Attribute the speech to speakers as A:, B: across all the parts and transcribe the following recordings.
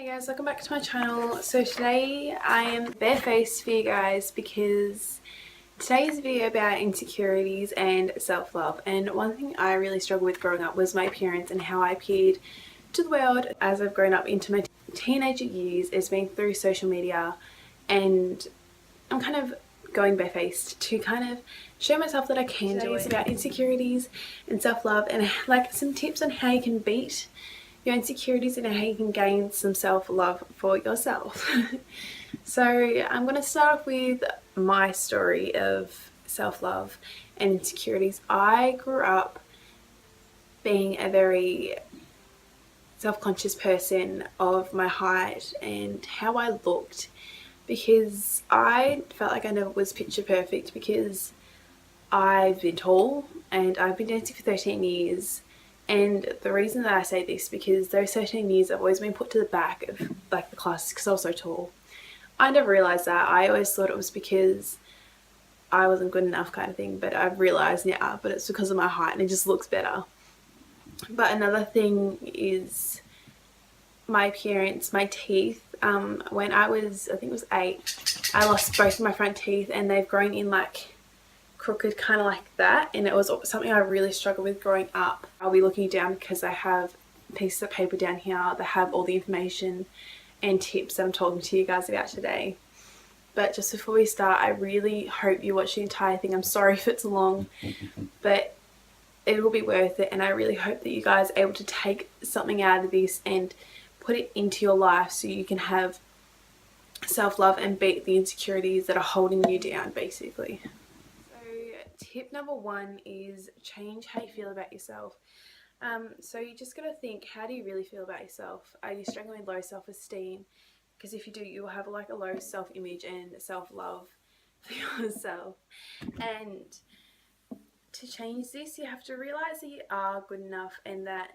A: guys, welcome back to my channel. So today I am barefaced for you guys because today's a video about insecurities and self-love. And one thing I really struggled with growing up was my appearance and how I appeared to the world as I've grown up into my teenager years. It's been through social media, and I'm kind of going barefaced to kind of show myself that I can do it. It's about insecurities and self-love and like some tips on how you can beat your insecurities and how you can gain some self-love for yourself. So I'm going to start off with my story of self-love and insecurities. I grew up being a very self-conscious person of my height and how I looked, because I felt like I never was picture perfect, because I've been tall and I've been dancing for 13 years. And the reason that I say this, because those 13 years I've always been put to the back of like the classes because I was so tall. I never realised that. I always thought it was because I wasn't good enough kind of thing, but I've realised now, but it's because of my height and it just looks better. But another thing is my appearance, my teeth. When I think it was 8, I lost both of my front teeth and they've grown in like crooked, kind of like that, and it was something I really struggled with growing up. I'll be looking down because I have pieces of paper down here that have all the information and tips that I'm talking to you guys about today. But just before we start, I really hope you watch the entire thing. I'm sorry if it's long, but it will be worth it, and I really hope that you guys are able to take something out of this and put it into your life so you can have self-love and beat the insecurities that are holding you down, basically. Tip number 1 is change how you feel about yourself. So you just got to think, how do you really feel about yourself? Are you struggling with low self-esteem? Because if you do, you will have like a low self-image and self-love for yourself. And to change this, you have to realize that you are good enough and that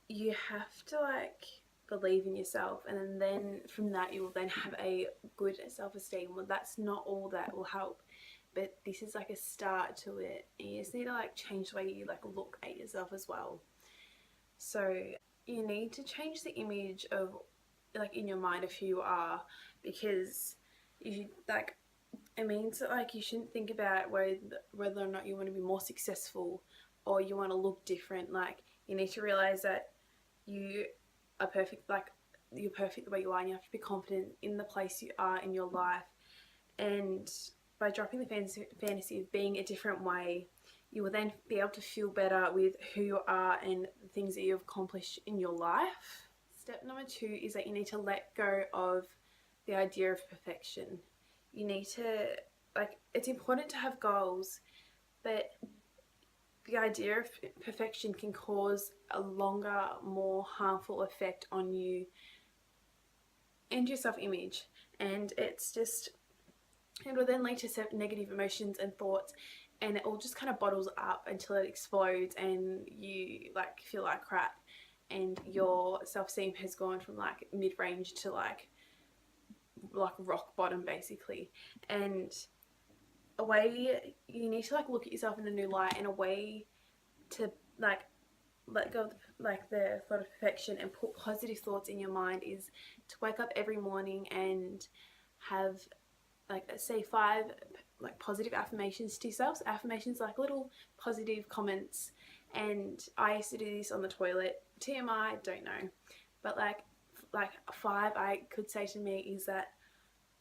A: you have to like believe in yourself, and then from that you will then have a good self-esteem. Well, that's not all that will help, but this is like a start to it, and you just need to like change the way you like look at yourself as well. So you need to change the image of like in your mind of who you are, because you like, it means that like you shouldn't think about whether or not you want to be more successful or you want to look different. Like, you need to realize that you are perfect, like you're perfect the way you are, and you have to be confident in the place you are in your life. And by dropping the fantasy of being a different way, you will then be able to feel better with who you are and the things that you've accomplished in your life. Step number 2 is that you need to let go of the idea of perfection. You need to, like, it's important to have goals, but the idea of perfection can cause a longer, more harmful effect on you and your self-image, and it's just, it will then lead to negative emotions and thoughts, and it all just kind of bottles up until it explodes and you like feel like crap, and your self-esteem has gone from like mid-range to like rock bottom basically. And a way you need to like look at yourself in a new light, and a way to like let go of like the thought of perfection and put positive thoughts in your mind is to wake up every morning and have like, say 5 like positive affirmations to yourself. So affirmations like little positive comments, and I used to do this on the toilet. TMI, don't know, but like 5 I could say to me is that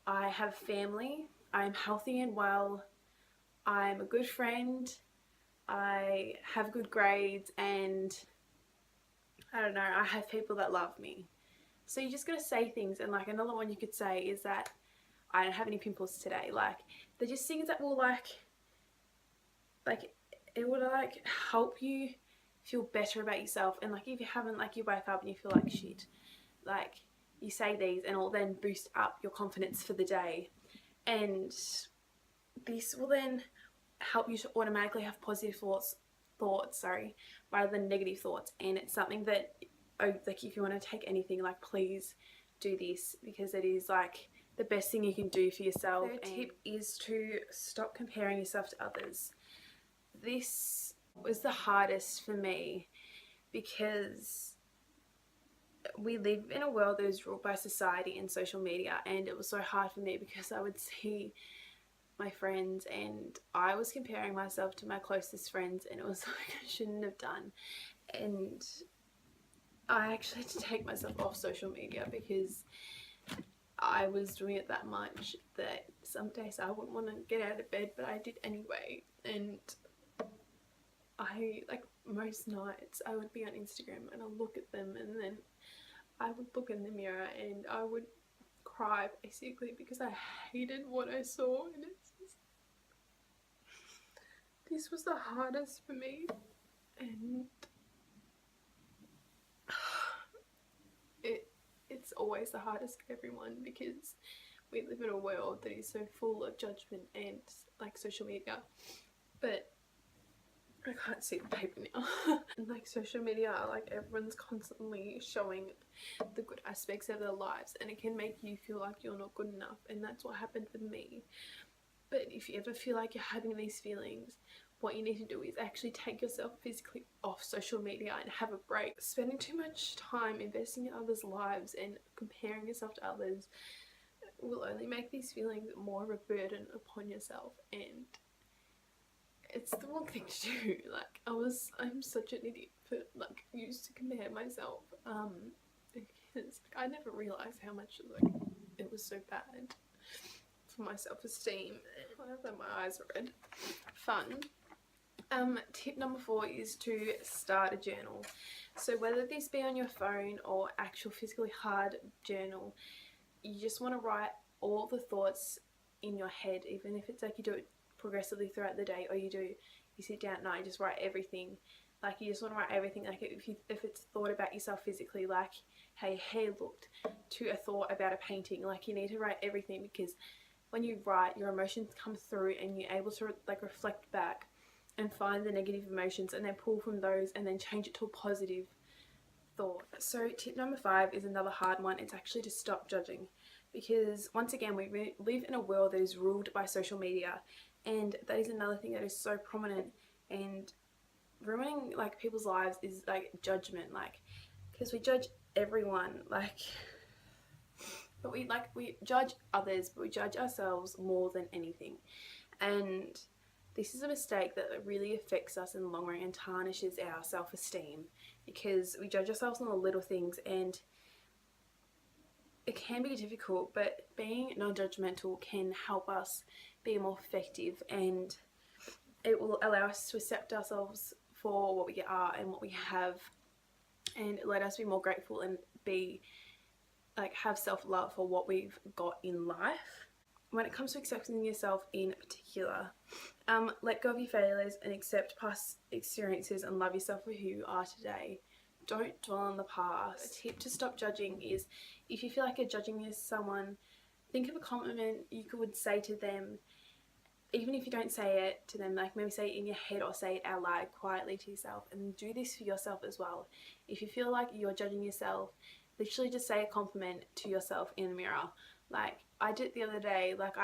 A: I have family, I'm healthy and well, I'm a good friend, I have good grades, and I don't know, I have people that love me. So you just gotta say things. And like another one you could say is that I don't have any pimples today. Like, they're just things that will like it would like help you feel better about yourself. And like if you haven't, like you wake up and you feel like shit, like you say these and it'll then boost up your confidence for the day, and this will then help you to automatically have positive thoughts rather than negative thoughts. And it's something that, like, if you want to take anything, like, please do this, because it is like the best thing you can do for yourself. Third tip is to stop comparing yourself to others. This was the hardest for me, because we live in a world that is ruled by society and social media, and it was so hard for me because I would see my friends and I was comparing myself to my closest friends, and it was like I shouldn't have done. And I actually had to take myself off social media because I was doing it that much that some days I wouldn't want to get out of bed, but I did anyway. And I, like, most nights I would be on Instagram and I'll look at them, and then I would look in the mirror and I would cry basically because I hated what I saw. And this was the hardest for me, and it's always the hardest for everyone because we live in a world that is so full of judgment and like social media. But I can't see the paper now. And like social media, like everyone's constantly showing the good aspects of their lives, and it can make you feel like you're not good enough, and that's what happened with me. But if you ever feel like you're having these feelings, what you need to do is actually take yourself physically off social media and have a break. Spending too much time investing in others' lives and comparing yourself to others will only make these feelings more of a burden upon yourself, and it's the wrong thing to do. Like, I'm such an idiot for like used to compare myself because like, I never realized how much like it was so bad for my self-esteem. I have my eyes red. Fun. Tip number 4 is to start a journal. So whether this be on your phone or actual physically hard journal, you just want to write all the thoughts in your head, even if it's like you do it progressively throughout the day, or you sit down at night and just write everything. Like, you just want to write everything, like if it's a thought about yourself physically, like how your hair looked, to a thought about a painting. Like, you need to write everything, because when you write, your emotions come through and you're able to like reflect back and find the negative emotions and then pull from those and then change it to a positive thought. So tip number 5 is another hard one. It's actually to stop judging, because once again we live in a world that is ruled by social media, and that is another thing that is so prominent and ruining like people's lives is like judgment. Like, because we judge everyone, like, but we judge others, but we judge ourselves more than anything. And this is a mistake that really affects us in the long run and tarnishes our self-esteem, because we judge ourselves on the little things, and it can be difficult, but being non-judgmental can help us be more effective, and it will allow us to accept ourselves for what we are and what we have, and let us be more grateful and be like have self-love for what we've got in life. When it comes to accepting yourself in particular, let go of your failures and accept past experiences and love yourself for who you are today. Don't dwell on the past. A tip to stop judging is, if you feel like you're judging someone, think of a compliment you could say to them, even if you don't say it to them, like maybe say it in your head or say it out loud quietly to yourself, and do this for yourself as well. If you feel like you're judging yourself, literally just say a compliment to yourself in the mirror. Like, I did it the other day. Like,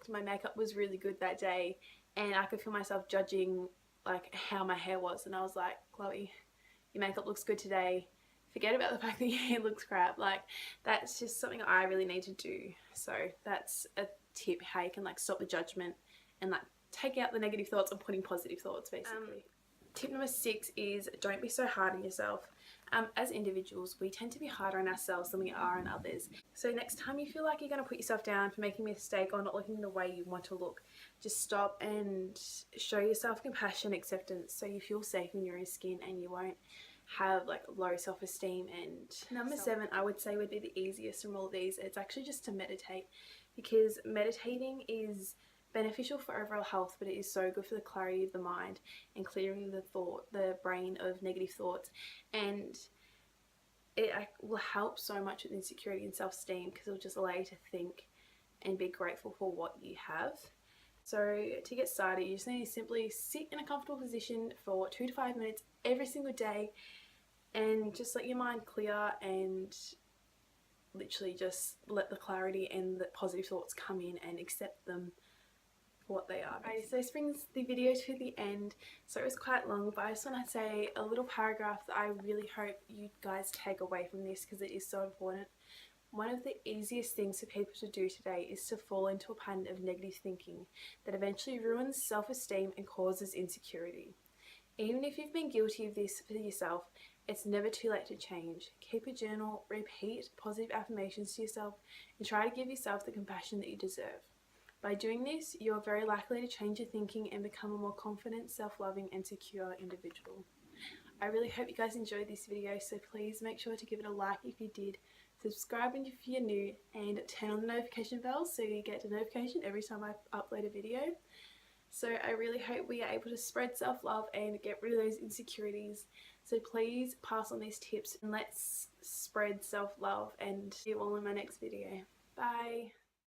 A: my makeup was really good that day, and I could feel myself judging like how my hair was, and I was like, Chloe, your makeup looks good today. Forget about the fact that your hair looks crap. Like, that's just something I really need to do. So that's a tip, how you can like stop the judgment and like take out the negative thoughts and put in positive thoughts, basically. Tip number 6 is don't be so hard on yourself. As individuals, we tend to be harder on ourselves than we are on others. So next time you feel like you're going to put yourself down for making a mistake or not looking the way you want to look, just stop and show yourself compassion, acceptance, so you feel safe in your own skin and you won't have like low self-esteem. And number 7, I would say, would be the easiest from all these. It's actually just to meditate, because meditating is beneficial for overall health, but it is so good for the clarity of the mind and clearing the brain of negative thoughts, and it will help so much with insecurity and self-esteem, because it will just allow you to think and be grateful for what you have. So to get started, you just need to simply sit in a comfortable position for 2 to 5 minutes every single day and just let your mind clear, and literally just let the clarity and the positive thoughts come in and accept them what they are. Okay, so this brings the video to the end. So it was quite long, but I just want to say a little paragraph that I really hope you guys take away from this because it is so important. One of the easiest things for people to do today is to fall into a pattern of negative thinking that eventually ruins self-esteem and causes insecurity. Even if you've been guilty of this for yourself, it's never too late to change. Keep a journal, repeat positive affirmations to yourself, and try to give yourself the compassion that you deserve. By doing this, you are very likely to change your thinking and become a more confident, self-loving and secure individual. I really hope you guys enjoyed this video, so please make sure to give it a like if you did, subscribe if you're new, and turn on the notification bell so you get a notification every time I upload a video. So I really hope we are able to spread self-love and get rid of those insecurities. So please pass on these tips and let's spread self-love, and see you all in my next video. Bye!